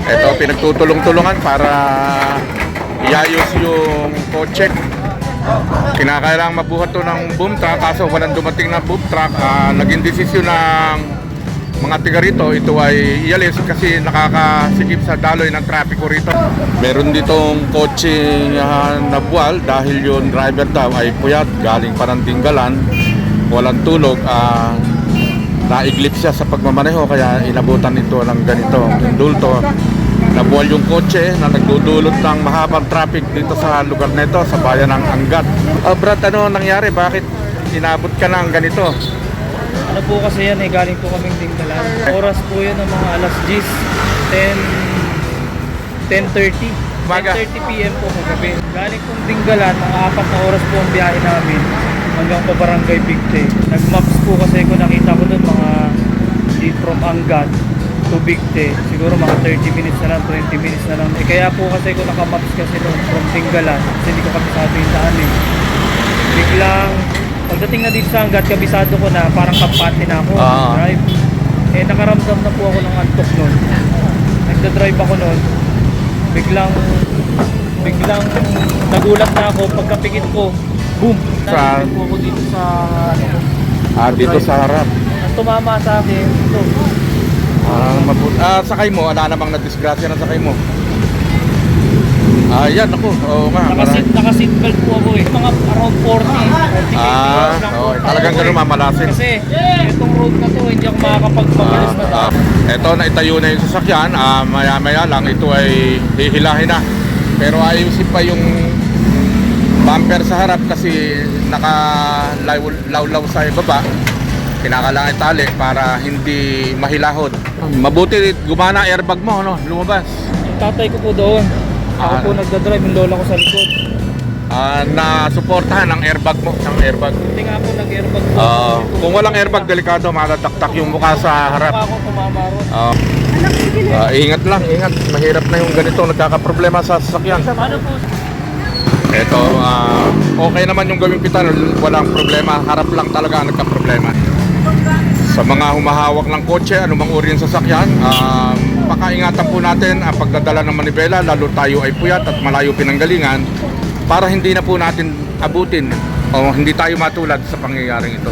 Ito, pinagtutulong-tulungan para iayos yung kotse. Kinakailangan mabuhat to ng boom truck, kaso walang dumating na boom truck. Naging desisyon ng mga tiga rito, ito ay ialis kasi nakakasikip sa daloy ng trapiko rito. Meron ditong kotse na buwal dahil yung driver daw ay puyat, galing pa ng Tinggalan, walang tulog. Naiglip siya sa pagmamaneho kaya inabutan ito ng ganito indulto. Nabuwal yung kotse na nagdudulot ng mahabang traffic dito sa lugar na ito, sa bayan ng Angat. Brad, ano nangyari? Bakit inabot ka ng ganito? Ano po kasi yan galing po kaming Tinggalan. Oras po yun ng mga alas 10, 10:30. Umaga. 10:30 PM po kagabi. Galing pong Tinggalan, mga 4 na oras po ang biyahe namin hanggang pa Barangay Bigte. Nag-maps po kasi ko, nakita ko doon mga from Angat to Bigte. Siguro mga 30 minutes na lang, 20 minutes na lang. Kaya po kasi ko naka-maps kasi doon from Tinggalan kasi hindi ko kabisado yung daan Biglang pagdating na dito sa Angat, kabisado ko na, parang kampante na ako. Drive. Nakaramdam na po ako ng antok noon. Nagda-drive ako noon. Biglang nagulat na ako pagkapikit ko. Boom! Nalipit po ako dito sa Dito sa harap. ang tumama sa akin ito. Sakay mo, wala namang na-disgrasya na sakay mo. Yan ako. Oo nga. Naka-seatbelt po ako mga around 40 talagang ganun mamalasin. kasi itong road na to hindi ako makakapagmamalis na daan. Ito, naitayo na yung sasakyan. Maya-maya lang ito ay hihilahin na. Pero ayusin pa yung bumper sa harap kasi nakalawlaw sa baba. Kinakailangan itali para hindi mahilahod. Mabuti gumana airbag mo, no? Lumabas. Yung tatay ko po doon. Ako po nagdadrive, yung lola ko sa likod. Na-suportahan ang airbag mo, ang airbag. Hindi nga po nag-airbag po. Kung walang airbag, delikado, matataktak yung mukha sa harap. Ako tumama ron. Ingat lang, ingat. Mahirap na yung ganito, nagkakaproblema sa sasakyan. Ano po? Ito, okay naman yung gawing pitan, walang problema. Harap lang talaga ang nagka-problema. Sa mga humahawak ng kotse, anumang uri ng sasakyan, pakaingatan po natin ang pagdadala ng manibela, lalo tayo ay puyat at malayo pinanggalingan, para hindi na po natin abutin o hindi tayo matulad sa pangyayaring ito.